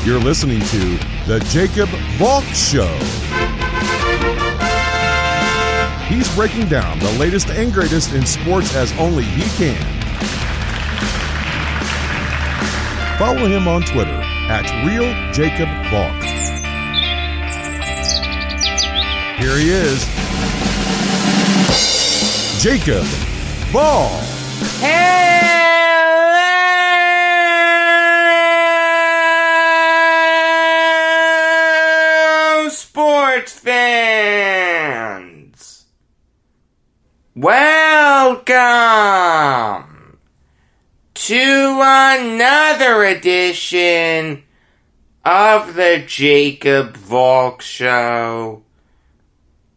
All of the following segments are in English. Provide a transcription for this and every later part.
You're listening to The Jacob Valk Show. He's breaking down the latest and greatest in sports as only he can. Follow him on Twitter at RealJacobValk. Here he is, Jacob Valk. Hello, sports fans. Welcome to another edition of the Jacob Valk Show.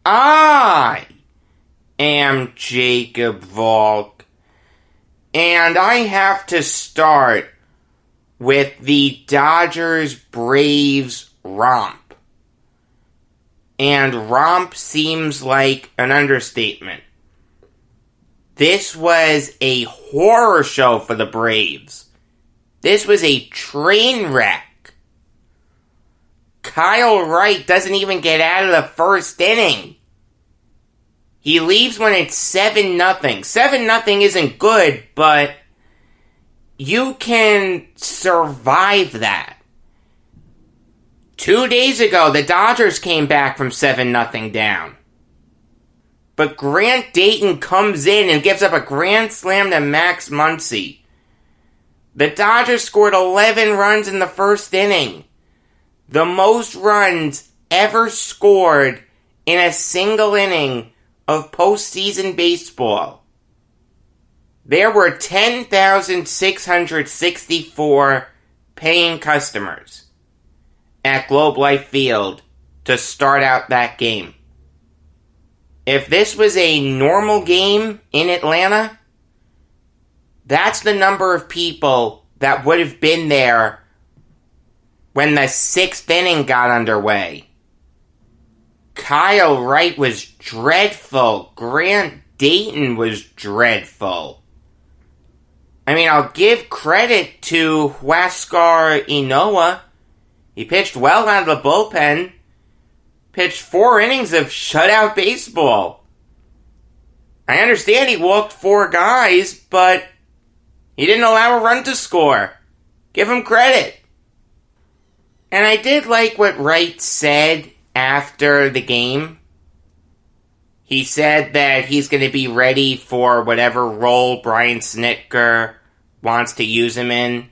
I am Jacob Valk, and I have to start with the Dodgers-Braves romp. And romp seems like an understatement. This was a horror show for the Braves. This was a train wreck. Kyle Wright doesn't even get out of the first inning. He leaves when it's 7-0. 7-0 isn't good, but you can survive that. 2 days ago, the Dodgers came back from 7-0 down. But Grant Dayton comes in and gives up a grand slam to Max Muncy. The Dodgers scored 11 runs in the first inning. The most runs ever scored in a single inning of postseason baseball. There were 10,664 paying customers at Globe Life Field to start out that game. If this was a normal game in Atlanta, that's the number of people that would have been there when the sixth inning got underway. Kyle Wright was dreadful. Grant Dayton was dreadful. I mean, I'll give credit to Huascar Ynoa. He pitched well out of the bullpen. Pitched 4 innings of shutout baseball. I understand he walked 4 guys, but he didn't allow a run to score. Give him credit. And I did like what Wright said after the game. He said that he's going to be ready for whatever role Brian Snitker wants to use him in,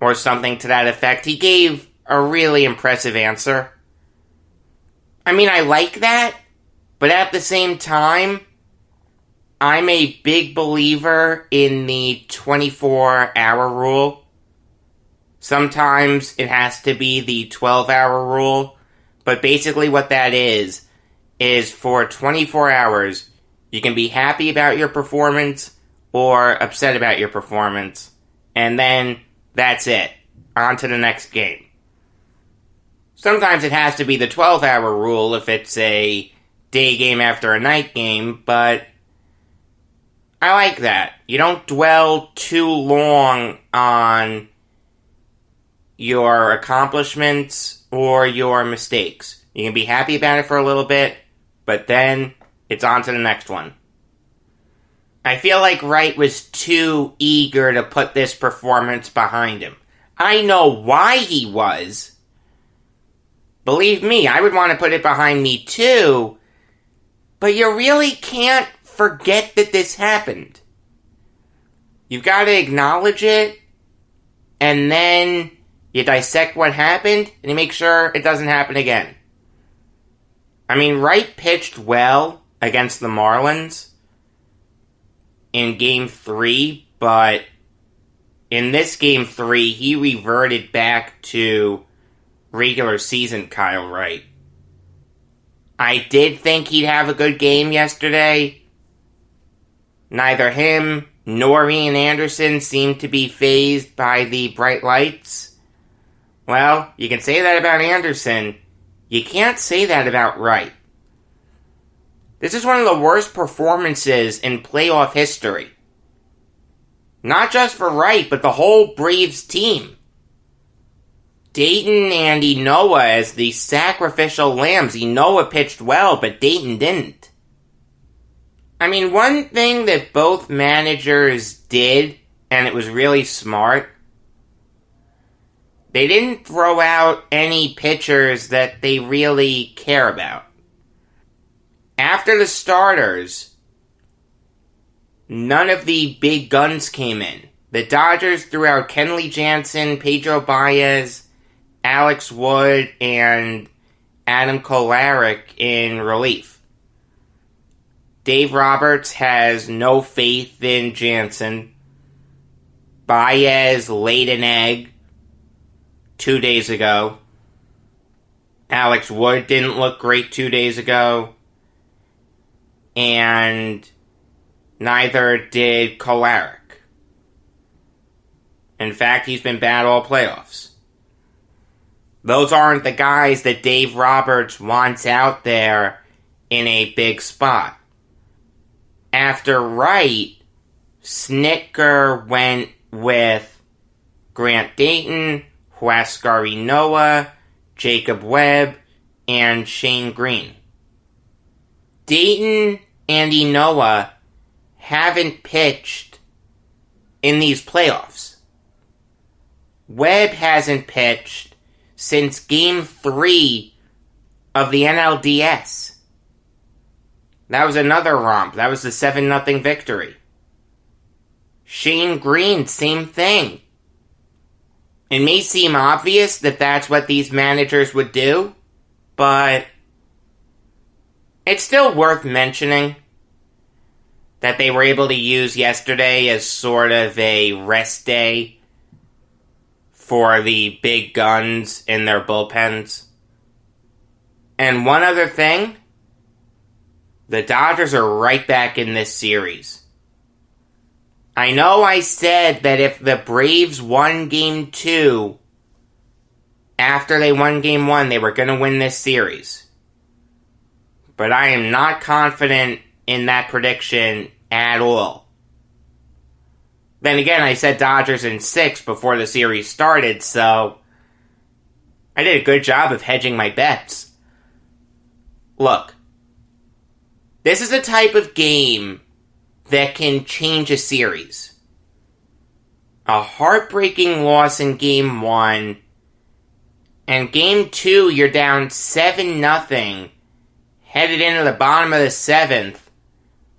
or something to that effect. He gave a really impressive answer. I mean, I like that, but at the same time, I'm a big believer in the 24-hour rule. Sometimes it has to be the 12-hour rule, but basically what that is for 24 hours, you can be happy about your performance or upset about your performance, and then that's it. On to the next game. Sometimes it has to be the 12-hour rule if it's a day game after a night game, but I like that. You don't dwell too long on your accomplishments or your mistakes. You can be happy about it for a little bit, but then it's on to the next one. I feel like Wright was too eager to put this performance behind him. I know why he was. Believe me, I would want to put it behind me too, but you really can't forget that this happened. You've got to acknowledge it, and then you dissect what happened, and you make sure it doesn't happen again. I mean, Wright pitched well against the Marlins in Game 3, but in this Game 3, he reverted back to regular season Kyle Wright. I did think he'd have a good game yesterday. Neither him nor Ian Anderson seemed to be fazed by the bright lights. Well, you can say that about Anderson. You can't say that about Wright. This is one of the worst performances in playoff history. Not just for Wright, but the whole Braves team. Dayton and Inoa as the sacrificial lambs. Inoa pitched well, but Dayton didn't. I mean, one thing that both managers did, and it was really smart, they didn't throw out any pitchers that they really care about. After the starters, none of the big guns came in. The Dodgers threw out Kenley Jansen, Pedro Baez, Alex Wood, and Adam Kolarek in relief. Dave Roberts has no faith in Jansen. Baez laid an egg 2 days ago. Alex Wood didn't look great 2 days ago. And neither did Kolarek. In fact, he's been bad all playoffs. Those aren't the guys that Dave Roberts wants out there in a big spot. After Wright, Snitker went with Grant Dayton, Huascar Ynoa, Jacob Webb, and Shane Green. Dayton and Ynoa haven't pitched in these playoffs. Webb hasn't pitched since Game 3 of the NLDS. That was another romp. That was the 7-0 victory. Shane Green, same thing. It may seem obvious that that's what these managers would do, but it's still worth mentioning that they were able to use yesterday as sort of a rest day for the big guns in their bullpens. And one other thing, the Dodgers are right back in this series. I know I said that if the Braves won Game 2 after they won Game 1, they were going to win this series. But I am not confident in that prediction at all. Then again, I said Dodgers in 6 before the series started, so I did a good job of hedging my bets. Look, this is a type of game that can change a series. A heartbreaking loss in Game 1, and Game 2 you're down 7-0, headed into the bottom of the 7th,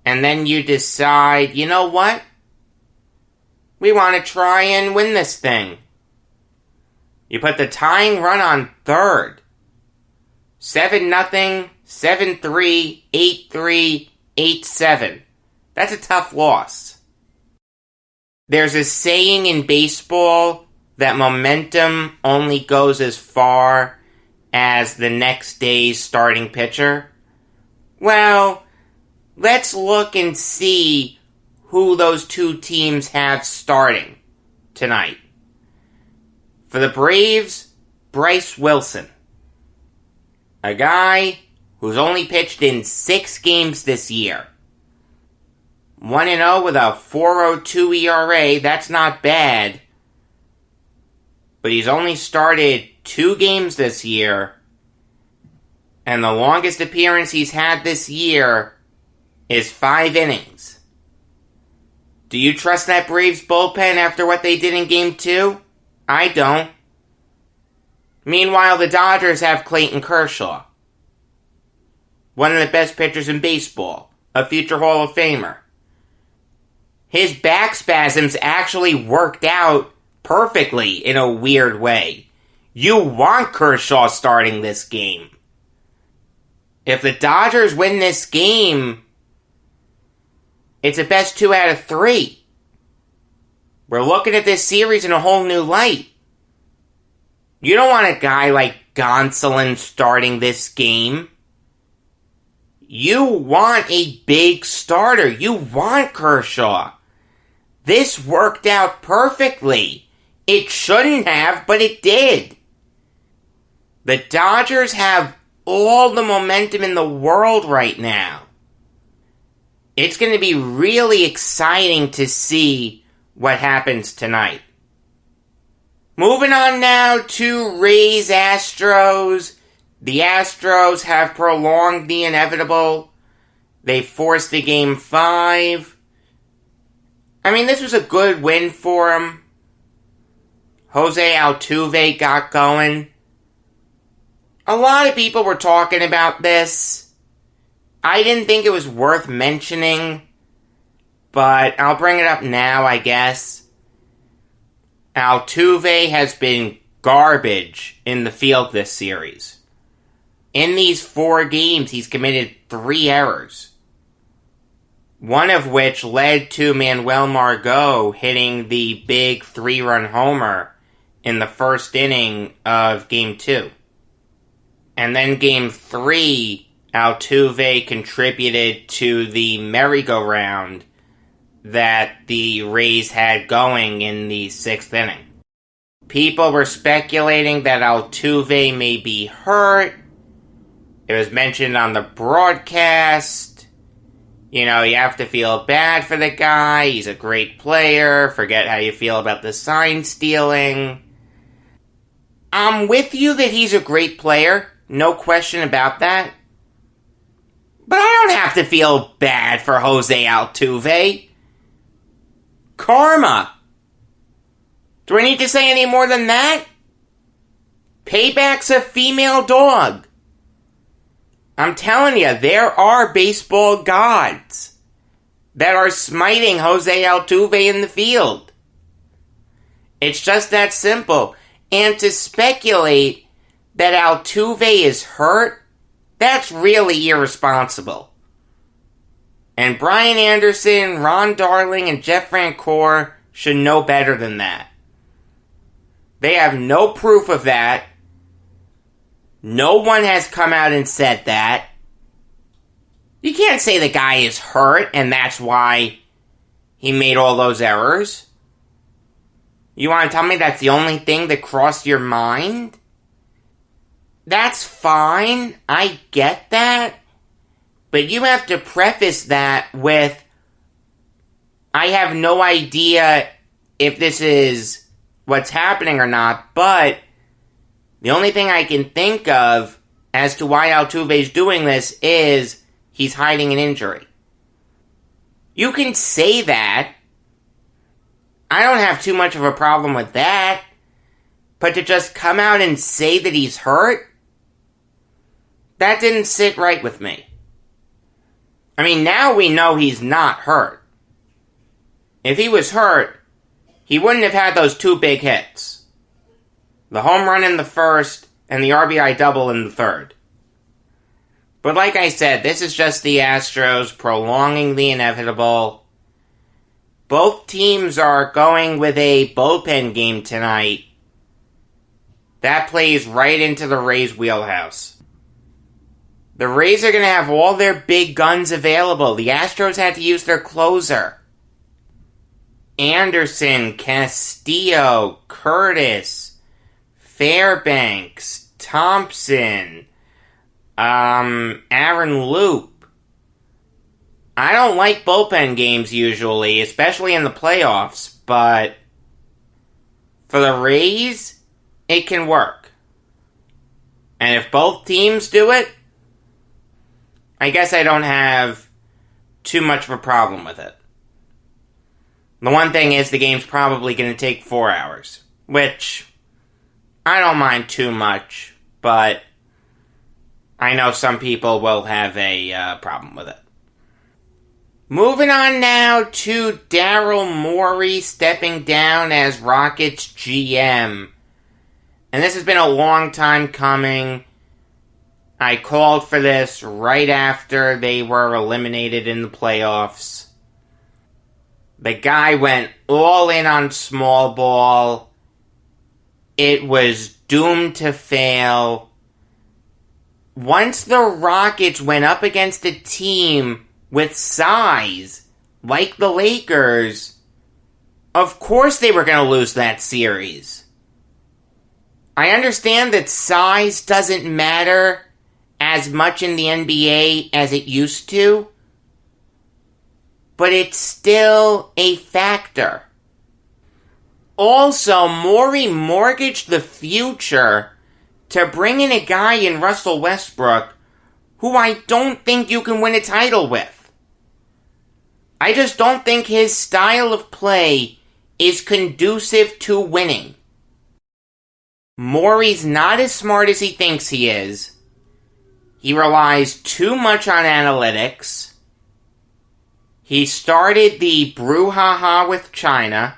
and then you decide, you know what? We want to try and win this thing. You put the tying run on third. 7-0, 7-3, 8-3, 8-7. That's a tough loss. There's a saying in baseball that momentum only goes as far as the next day's starting pitcher. Well, let's look and see who those two teams have starting tonight. For the Braves, Bryce Wilson. A guy who's only pitched in 6 games this year. 1-0 with a 4.02 ERA, that's not bad. But he's only started 2 games this year. And the longest appearance he's had this year is 5 innings. Do you trust that Braves bullpen after what they did in Game 2? I don't. Meanwhile, the Dodgers have Clayton Kershaw. One of the best pitchers in baseball. A future Hall of Famer. His back spasms actually worked out perfectly in a weird way. You want Kershaw starting this game. If the Dodgers win this game, it's a best 2 out of 3. We're looking at this series in a whole new light. You don't want a guy like Gonsolin starting this game. You want a big starter. You want Kershaw. This worked out perfectly. It shouldn't have, but it did. The Dodgers have all the momentum in the world right now. It's going to be really exciting to see what happens tonight. Moving on now to Rays Astros. The Astros have prolonged the inevitable. They forced a Game 5. I mean, this was a good win for them. Jose Altuve got going. A lot of people were talking about this. I didn't think it was worth mentioning, but I'll bring it up now, I guess. Altuve has been garbage in the field this series. In these 4 games, he's committed 3 errors. One of which led to Manuel Margot hitting the big 3-run homer in the first inning of Game 2. And then Game 3, Altuve contributed to the merry-go-round that the Rays had going in the 6th inning. People were speculating that Altuve may be hurt. It was mentioned on the broadcast. You know, you have to feel bad for the guy. He's a great player. Forget how you feel about the sign stealing. I'm with you that he's a great player. No question about that. But I don't have to feel bad for Jose Altuve. Karma. Do I need to say any more than that? Payback's a female dog. I'm telling you, there are baseball gods that are smiting Jose Altuve in the field. It's just that simple. And to speculate that Altuve is hurt, that's really irresponsible. And Brian Anderson, Ron Darling, and Jeff Francoeur should know better than that. They have no proof of that. No one has come out and said that. You can't say the guy is hurt and that's why he made all those errors. You want to tell me that's the only thing that crossed your mind? That's fine. I get that. But you have to preface that with, I have no idea if this is what's happening or not, but the only thing I can think of as to why Altuve's doing this is he's hiding an injury. You can say that. I don't have too much of a problem with that. But to just come out and say that he's hurt? That didn't sit right with me. I mean, now we know he's not hurt. If he was hurt, he wouldn't have had those 2 big hits. The home run in the first and the RBI double in the third. But like I said, this is just the Astros prolonging the inevitable. Both teams are going with a bullpen game tonight. That plays right into the Rays' wheelhouse. The Rays are going to have all their big guns available. The Astros had to use their closer. Anderson, Castillo, Curtis, Fairbanks, Thompson, Aaron Loop. I don't like bullpen games usually, especially in the playoffs, but for the Rays, it can work. And if both teams do it, I guess I don't have too much of a problem with it. The one thing is the game's probably going to take 4 hours, which I don't mind too much, but I know some people will have a problem with it. Moving on now to Daryl Morey stepping down as Rockets GM. And this has been a long time coming. I called for this right after they were eliminated in the playoffs. The guy went all in on small ball. It was doomed to fail. Once the Rockets went up against a team with size, like the Lakers, of course they were going to lose that series. I understand that size doesn't matter as much in the NBA as it used to, but it's still a factor. Also, Morey mortgaged the future to bring in a guy in Russell Westbrook who I don't think you can win a title with. I just don't think his style of play is conducive to winning. Morey's not as smart as he thinks he is. He relies too much on analytics. He started the brouhaha with China.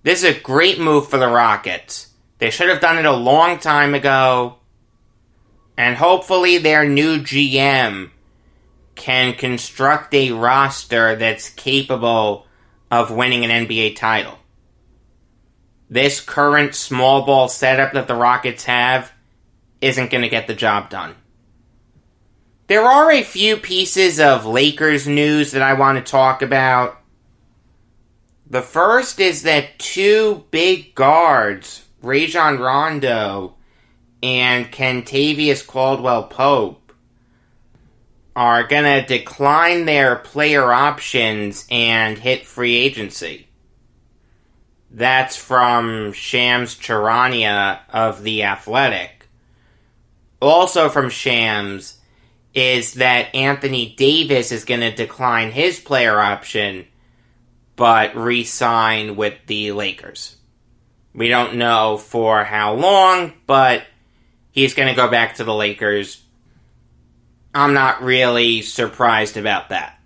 This is a great move for the Rockets. They should have done it a long time ago. And hopefully their new GM can construct a roster that's capable of winning an NBA title. This current small ball setup that the Rockets have isn't going to get the job done. There are a few pieces of Lakers news that I want to talk about. The first is that two big guards, Rajon Rondo and Kentavious Caldwell-Pope, are going to decline their player options and hit free agency. That's from Shams Charania of The Athletic. Also from Shams is that Anthony Davis is going to decline his player option, but re-sign with the Lakers. We don't know for how long, but he's going to go back to the Lakers. I'm not really surprised about that.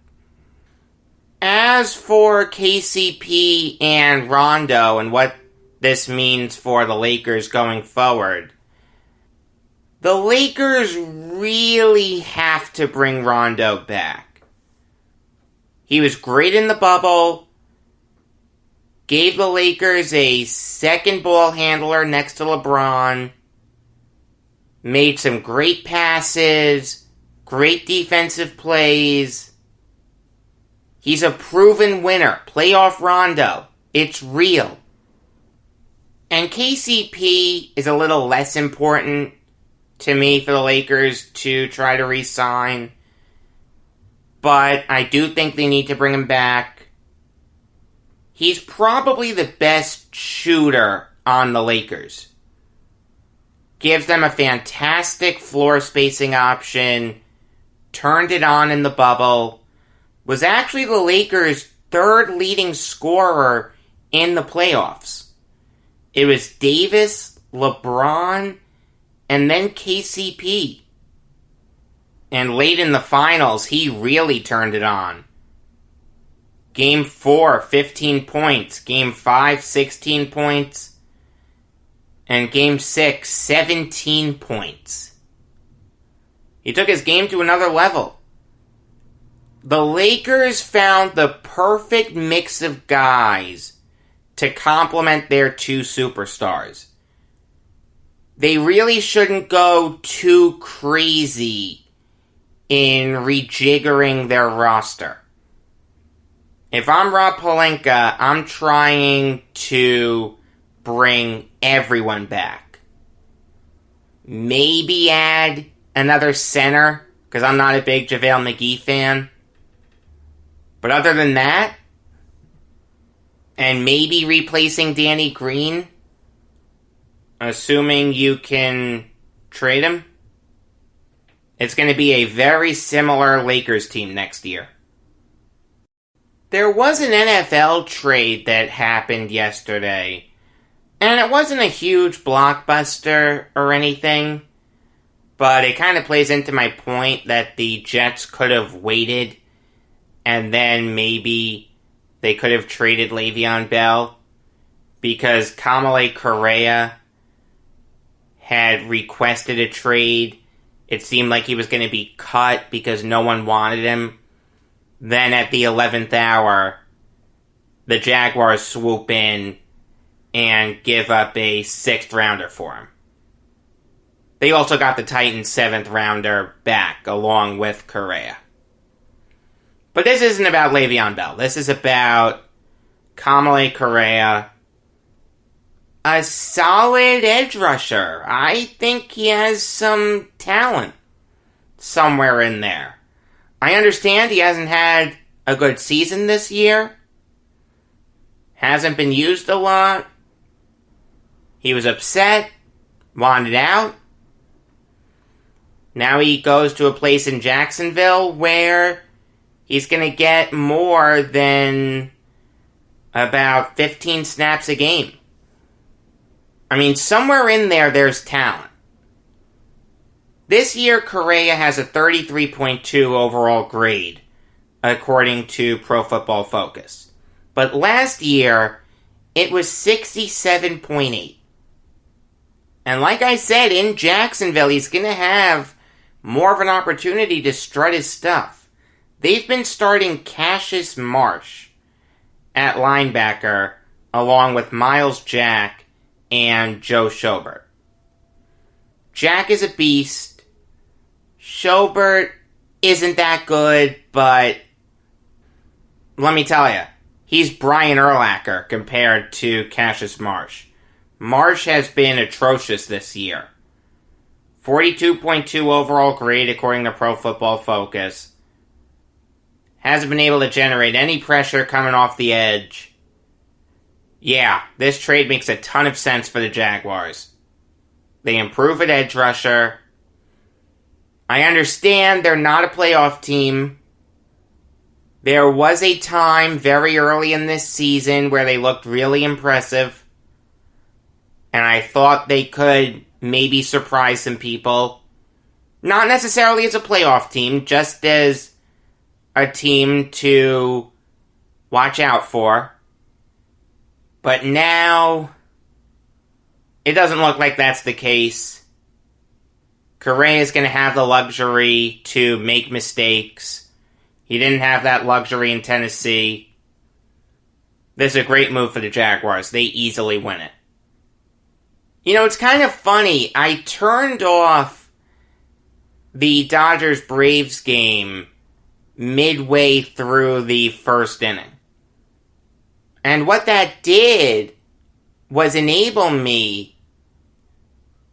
As for KCP and Rondo and what this means for the Lakers going forward, the Lakers really have to bring Rondo back. He was great in the bubble, gave the Lakers a second ball handler next to LeBron, made some great passes, great defensive plays. He's a proven winner. Playoff Rondo. It's real. And KCP is a little less important to me for the Lakers to try to re-sign. But I do think they need to bring him back. He's probably the best shooter on the Lakers. Gives them a fantastic floor spacing option. Turned it on in the bubble. Was actually the Lakers' third leading scorer in the playoffs. It was Davis, LeBron, and then KCP. And late in the finals, he really turned it on. Game 4, 15 points. Game 5, 16 points. And Game 6, 17 points. He took his game to another level. The Lakers found the perfect mix of guys to complement their two superstars. They really shouldn't go too crazy in rejiggering their roster. If I'm Rob Pelinka, I'm trying to bring everyone back. Maybe add another center, because I'm not a big JaVale McGee fan. But other than that, and maybe replacing Danny Green, assuming you can trade him, it's going to be a very similar Lakers team next year. There was an NFL trade that happened yesterday, and it wasn't a huge blockbuster or anything, but it kind of plays into my point that the Jets could have waited and then maybe they could have traded Le'Veon Bell, because Kamale Correa had requested a trade. It seemed like he was going to be cut because no one wanted him. Then at the 11th hour, the Jaguars swoop in and give up a 6th rounder for him. They also got the Titans' 7th rounder back along with Correa. But this isn't about Le'Veon Bell. This is about Kamale Correa. A solid edge rusher. I think he has some talent somewhere in there. I understand he hasn't had a good season this year. Hasn't been used a lot. He was upset, wanted out. Now he goes to a place in Jacksonville where he's going to get more than about 15 snaps a game. I mean, somewhere in there, there's talent. This year, Correa has a 33.2 overall grade, according to Pro Football Focus. But last year, it was 67.8. And like I said, in Jacksonville, he's going to have more of an opportunity to strut his stuff. They've been starting Cassius Marsh at linebacker, along with Miles Jack and Joe Schobert. Jack is a beast. Schobert isn't that good, but let me tell you, he's Brian Urlacher compared to Cassius Marsh. Marsh has been atrocious this year. 42.2 overall grade according to Pro Football Focus. Hasn't been able to generate any pressure coming off the edge. Yeah, this trade makes a ton of sense for the Jaguars. They improve at edge rusher. I understand they're not a playoff team. There was a time very early in this season where they looked really impressive. And I thought they could maybe surprise some people. Not necessarily as a playoff team, just as a team to watch out for. But now, it doesn't look like that's the case. Correa is going to have the luxury to make mistakes. He didn't have that luxury in Tennessee. This is a great move for the Jaguars. They easily win it. You know, it's kind of funny. I turned off the Dodgers-Braves game midway through the first inning. And what that did was enable me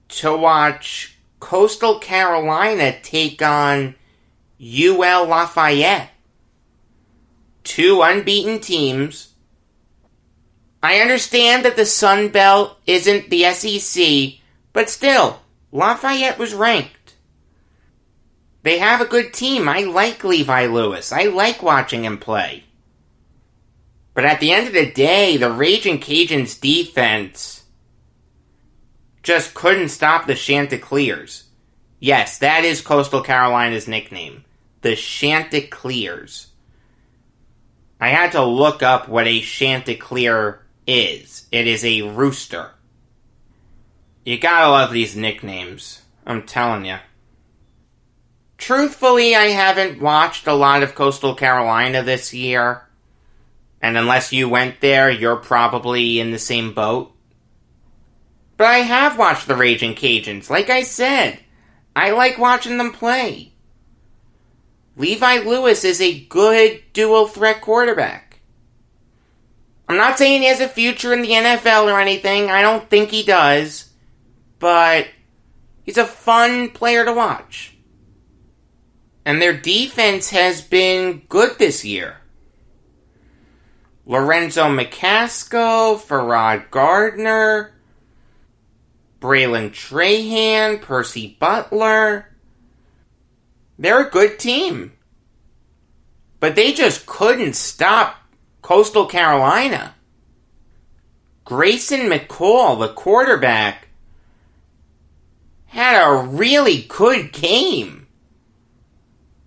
to watch Coastal Carolina take on UL Lafayette. Two unbeaten teams. I understand that the Sun Belt isn't the SEC, but still, Lafayette was ranked. They have a good team. I like Levi Lewis. I like watching him play. But at the end of the day, the Raging Cajuns defense just couldn't stop the Chanticleers. Yes, that is Coastal Carolina's nickname. The Chanticleers. I had to look up what a Chanticleer is. It is a rooster. You gotta love these nicknames. I'm telling you. Truthfully, I haven't watched a lot of Coastal Carolina this year. And unless you went there, you're probably in the same boat. But I have watched the Raging Cajuns. Like I said, I like watching them play. Levi Lewis is a good dual-threat quarterback. I'm not saying he has a future in the NFL or anything. I don't think he does. But he's a fun player to watch. And their defense has been good this year. Lorenzo McCaskill, Farrod Gardner, Braylon Trahan, Percy Butler. They're a good team. But they just couldn't stop Coastal Carolina. Grayson McCall, the quarterback, had a really good game.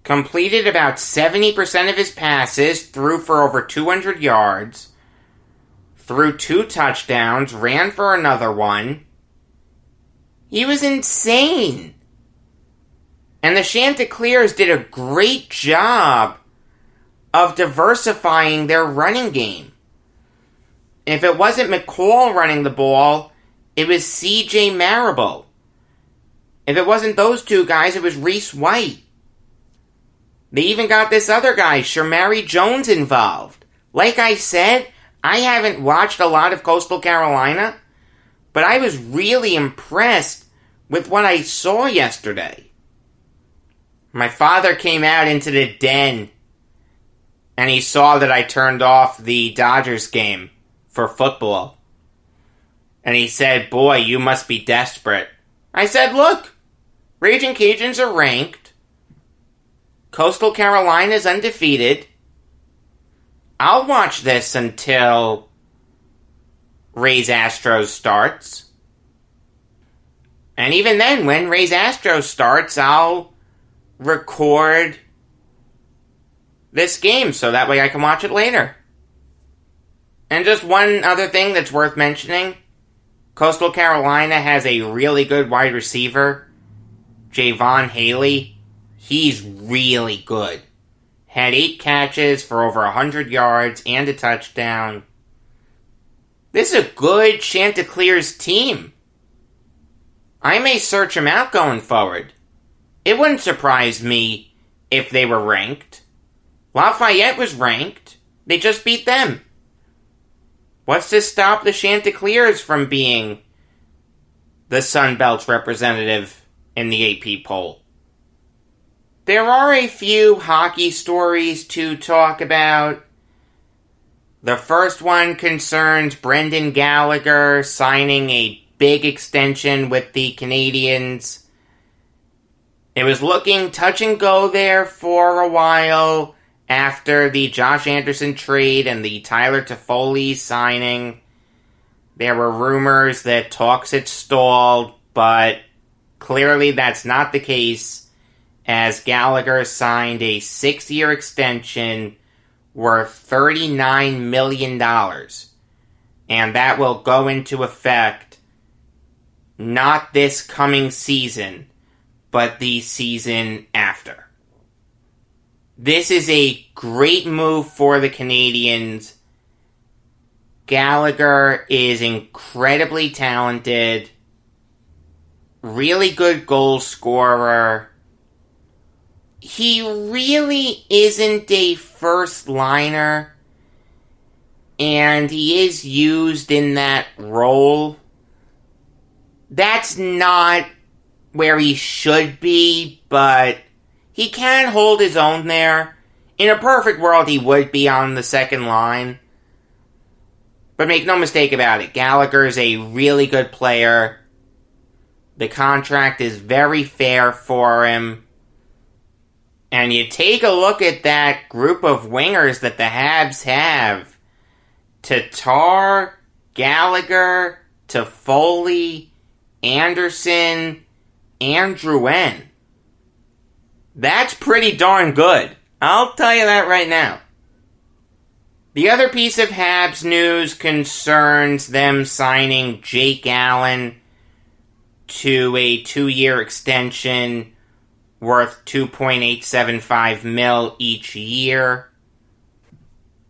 Completed about 70% of his passes, threw for over 200 yards, threw 2 touchdowns, ran for another one. He was insane. And the Chanticleers did a great job of diversifying their running game. If it wasn't McCall running the ball, it was C.J. Marable. If it wasn't those two guys, it was Reese White. They even got this other guy, Shamari Jones, involved. Like I said, I haven't watched a lot of Coastal Carolina, but I was really impressed with what I saw yesterday. My father came out into the den, and he saw that I turned off the Dodgers game. for football. And he said, boy, you must be desperate. I said, look, Raging Cajuns are ranked. Coastal Carolina's undefeated. I'll watch this until Rays Astros starts. And even then, when Rays Astros starts, I'll record this game so that way I can watch it later. And just one other thing that's worth mentioning. Coastal Carolina has a really good wide receiver, Javon Haley. He's really good. Had 8 catches for over 100 yards and a touchdown. This is a good Chanticleer's team. I may search them out going forward. It wouldn't surprise me if they were ranked. Lafayette was ranked. They just beat them. What's to stop the Chanticleers from being the Sun Belt's representative in the AP poll? There are a few hockey stories to talk about. The first one concerns Brendan Gallagher signing a big extension with the Canadiens. It was looking touch and go there for a while after the Josh Anderson trade and the Tyler Toffoli signing. There were rumors that talks had stalled, but clearly that's not the case, as Gallagher signed a 6-year extension worth $39 million. And that will go into effect not this coming season, but the season after. This is a great move for the Canadiens. Gallagher is incredibly talented, really good goal scorer. He really isn't a first liner, and he is used in that role. That's not where he should be, but he can hold his own there. In a perfect world, he would be on the second line. But make no mistake about it, Gallagher is a really good player. The contract is very fair for him. And you take a look at that group of wingers that the Habs have. Tatar, Gallagher, Toffoli, Anderson, and Drouin. That's pretty darn good. I'll tell you that right now. The other piece of Habs news concerns them signing Jake Allen to a 2-year extension worth $2.875 million each year.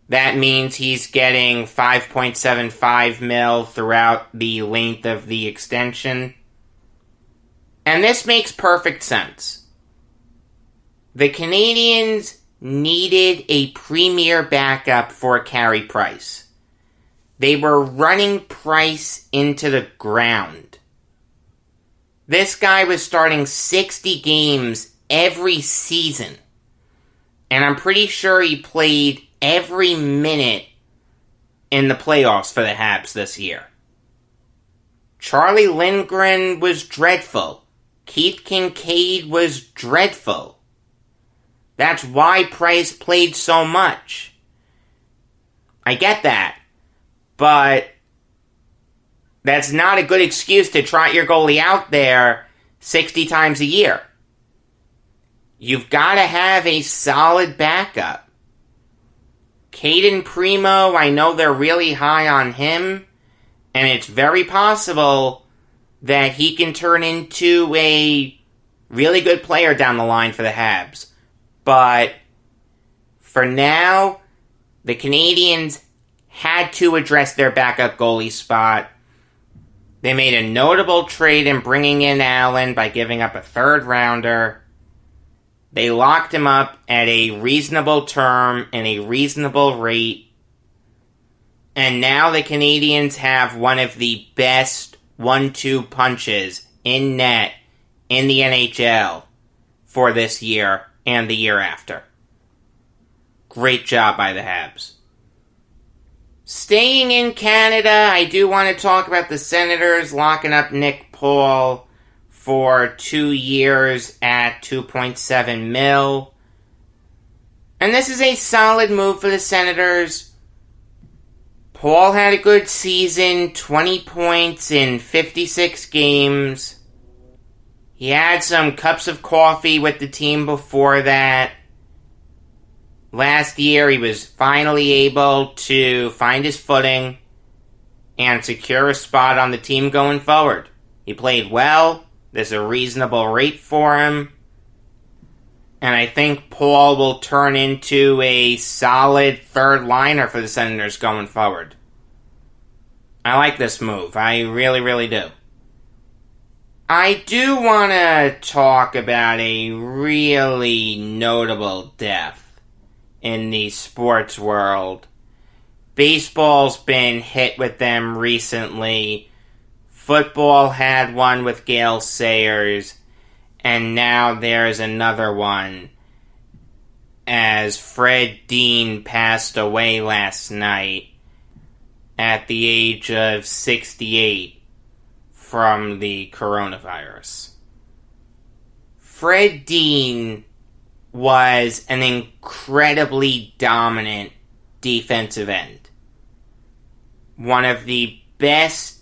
That means he's getting $5.75 million throughout the length of the extension. And this makes perfect sense. The Canadiens needed a premier backup for Carey Price. They were running Price into the ground. This guy was starting 60 games every season. And I'm pretty sure he played every minute in the playoffs for the Habs this year. Charlie Lindgren was dreadful. Keith Kincaid was dreadful. That's why Price played so much. I get that. But that's not a good excuse to trot your goalie out there 60 times a year. You've got to have a solid backup. Caden Primo, I know they're really high on him, and it's very possible that he can turn into a really good player down the line for the Habs. But for now, the Canadiens had to address their backup goalie spot. They made a notable trade in bringing in Allen by giving up a 3rd rounder. They locked him up at a reasonable term and a reasonable rate. And now the Canadiens have one of the best 1-2 punches in net in the NHL for this year and the year after. Great job by the Habs. Staying in Canada, I do want to talk about the Senators locking up Nick Paul for 2 years at $2.7 million. And this is a solid move for the Senators. Paul had a good season, 20 points in 56 games. He had some cups of coffee with the team before that. Last year, he was finally able to find his footing and secure a spot on the team going forward. He played well. There's a reasonable rate for him. And I think Paul will turn into a solid third liner for the Senators going forward. I like this move. I really, really do. I do want to talk about a really notable death in the sports world. Baseball's been hit with them recently. Football had one with Gale Sayers, and now there's another one, as Fred Dean passed away last night at the age of 68 from the coronavirus. Fred Dean was an incredibly dominant defensive end. One of the best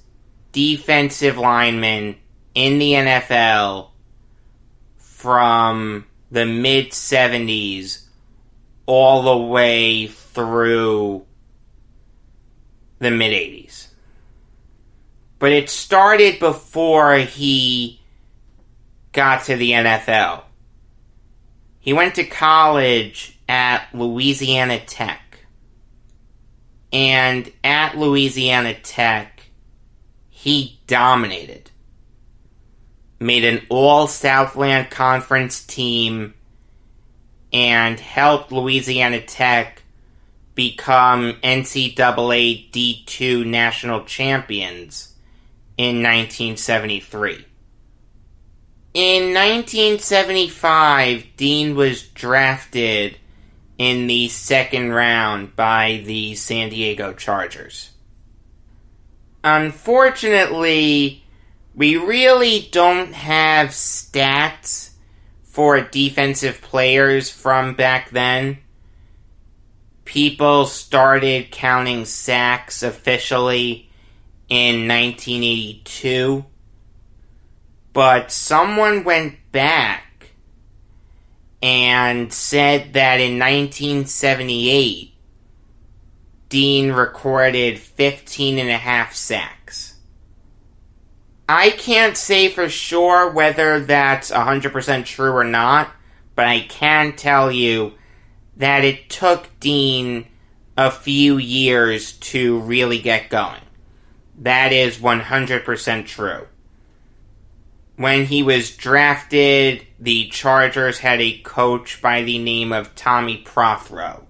defensive linemen in the NFL from the mid-70s all the way through the mid-80s. But it started before he got to the NFL. He went to college at Louisiana Tech. And at Louisiana Tech, he dominated. Made an all-Southland Conference team and helped Louisiana Tech become NCAA D2 national champions in 1973. In 1975, Dean was drafted in the second round by the San Diego Chargers. Unfortunately, we really don't have stats for defensive players from back then. People started counting sacks officially in 1982. But someone went back and said that in 1978, Dean recorded 15 and a half sacks. I can't say for sure whether that's 100% true or not, but I can tell you that it took Dean a few years to really get going. That is 100% true. When he was drafted, the Chargers had a coach by the name of Tommy Prothro.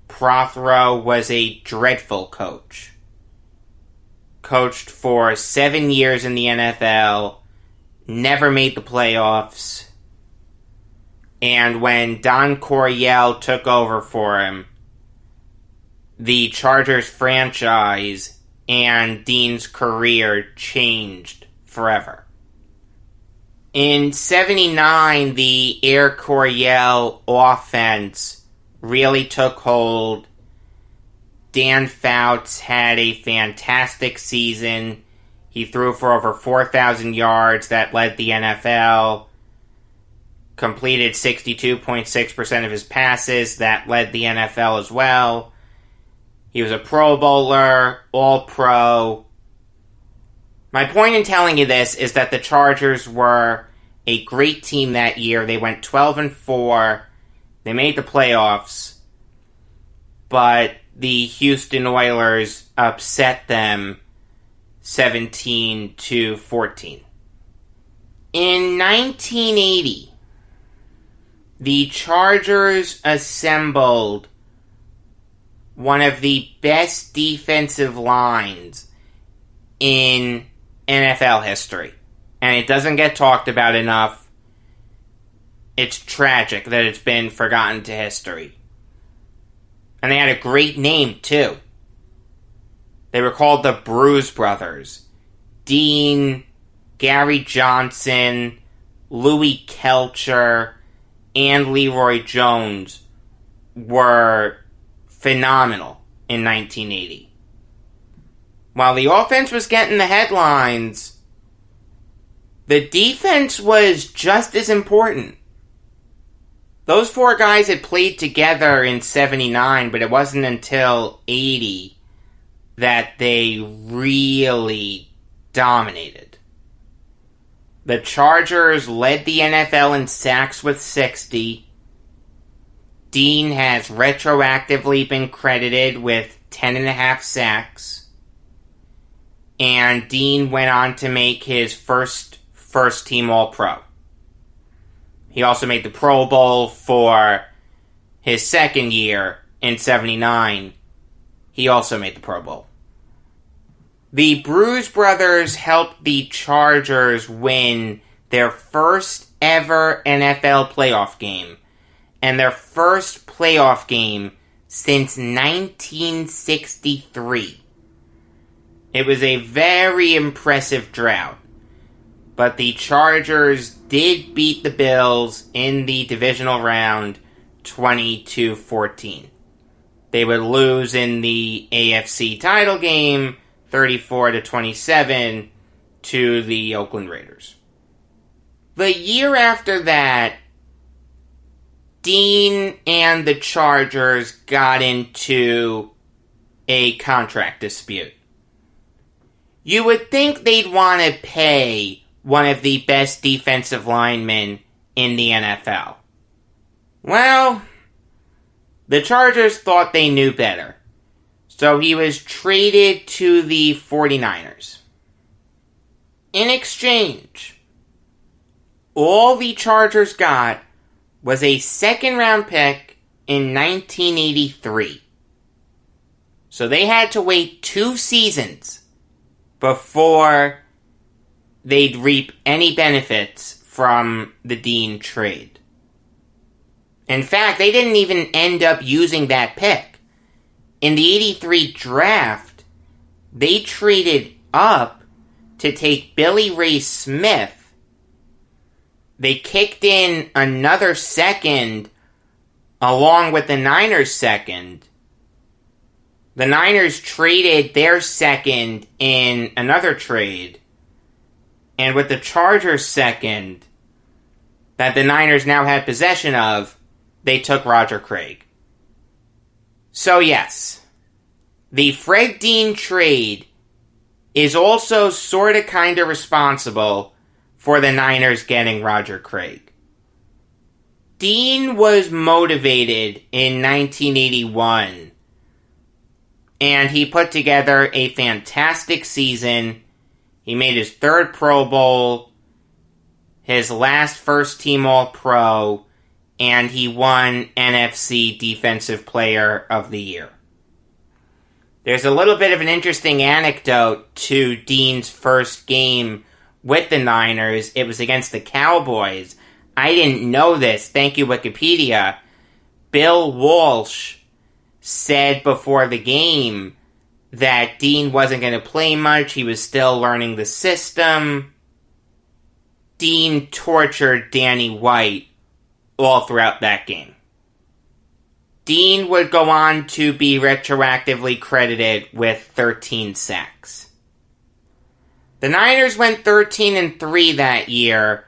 Prothro was a dreadful coach. Coached for 7 years in the NFL, never made the playoffs, and when Don Coryell took over for him, the Chargers franchise and Dean's career changed forever. In 79, the Air Coryell offense really took hold. Dan Fouts had a fantastic season. He threw for over 4,000 yards. That led the NFL. Completed 62.6% of his passes. That led the NFL as well. He was a Pro Bowler, All-Pro. My point in telling you this is that the Chargers were a great team that year. They went 12-4. They made the playoffs. But the Houston Oilers upset them 17-14. In 1980, the Chargers assembled one of the best defensive lines in NFL history. And it doesn't get talked about enough. It's tragic that it's been forgotten to history. And they had a great name, too. They were called the Bruise Brothers. Dean, Gary Johnson, Louis Kelcher, and Leroy Jones were phenomenal in 1980. While the offense was getting the headlines, the defense was just as important. Those four guys had played together in 79, but it wasn't until 80 that they really dominated. The Chargers led the NFL in sacks with 60. Dean has retroactively been credited with 10.5 sacks. And Dean went on to make his first team All-Pro. He also made the Pro Bowl for his second year in 79. He also made the Pro Bowl. The Bruise Brothers helped the Chargers win their first ever NFL playoff game, and their first playoff game since 1963. It was a very impressive drought, but the Chargers did beat the Bills in the divisional round 20-14. They would lose in the AFC title game 34-27 to the Oakland Raiders. The year after that, Dean and the Chargers got into a contract dispute. You would think they'd want to pay one of the best defensive linemen in the NFL. Well, the Chargers thought they knew better, so he was traded to the 49ers. In exchange, all the Chargers got was a second-round pick in 1983. So they had to wait 2 seasons before they'd reap any benefits from the Dean trade. In fact, they didn't even end up using that pick. In the 83 draft, they traded up to take Billy Ray Smith. They kicked in another second along with the Niners' second. The Niners traded their second in another trade. And with the Chargers' second that the Niners now had possession of, they took Roger Craig. So yes, the Fred Dean trade is also sorta kinda responsible for the Niners getting Roger Craig. Dean was motivated in 1981, and he put together a fantastic season. He made his 3rd Pro Bowl, his last first-team All-Pro, and he won NFC Defensive Player of the Year. There's a little bit of an interesting anecdote to Dean's first game with the Niners. It was against the Cowboys. I didn't know this. Thank you, Wikipedia. Bill Walsh said before the game that Dean wasn't going to play much. He was still learning the system. Dean tortured Danny White all throughout that game. Dean would go on to be retroactively credited with 13 sacks. The Niners went 13-3 that year,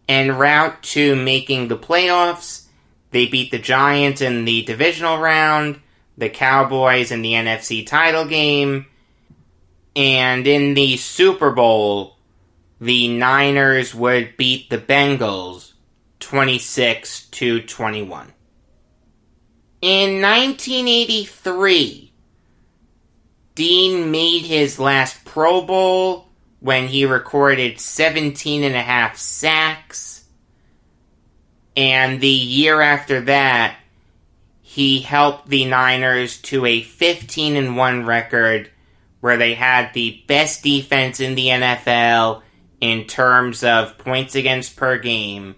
en route to making the playoffs. They beat the Giants in the divisional round, the Cowboys in the NFC title game, and in the Super Bowl, the Niners would beat the Bengals 26-21. In 1983, Dean made his last Pro Bowl when he recorded 17.5 sacks. And the year after that, he helped the Niners to a 15-1 record where they had the best defense in the NFL in terms of points against per game.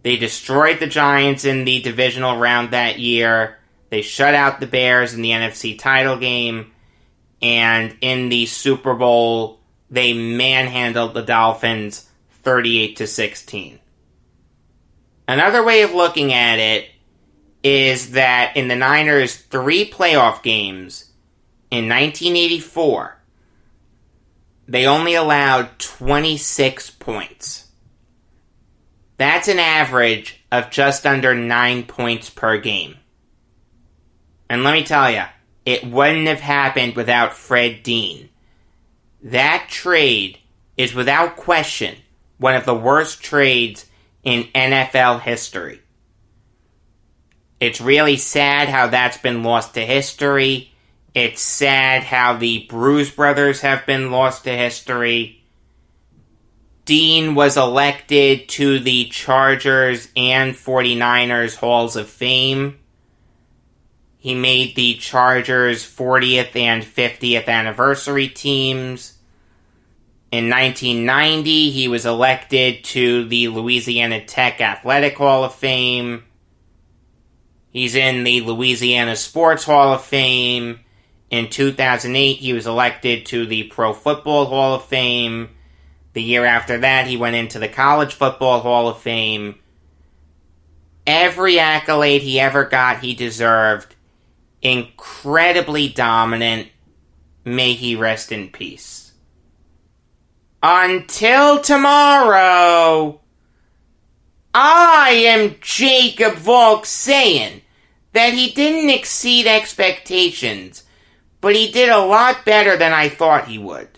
They destroyed the Giants in the divisional round that year. They shut out the Bears in the NFC title game. and in the Super Bowl, they manhandled the Dolphins 38-16. Another way of looking at it is that in the Niners' 3 playoff games in 1984, they only allowed 26 points. That's an average of just under 9 points per game. And let me tell you, it wouldn't have happened without Fred Dean. That trade is without question one of the worst trades in NFL history. It's really sad how that's been lost to history. It's sad how the Bruise Brothers have been lost to history. Dean was elected to the Chargers and 49ers Halls of Fame. He made the Chargers' 40th and 50th anniversary teams. In 1990, he was elected to the Louisiana Tech Athletic Hall of Fame. He's in the Louisiana Sports Hall of Fame. In 2008, he was elected to the Pro Football Hall of Fame. The year after that, he went into the College Football Hall of Fame. Every accolade he ever got, he deserved. Incredibly dominant. May he rest in peace. Until tomorrow, I am Jacob Valk saying that he didn't exceed expectations, but he did a lot better than I thought he would.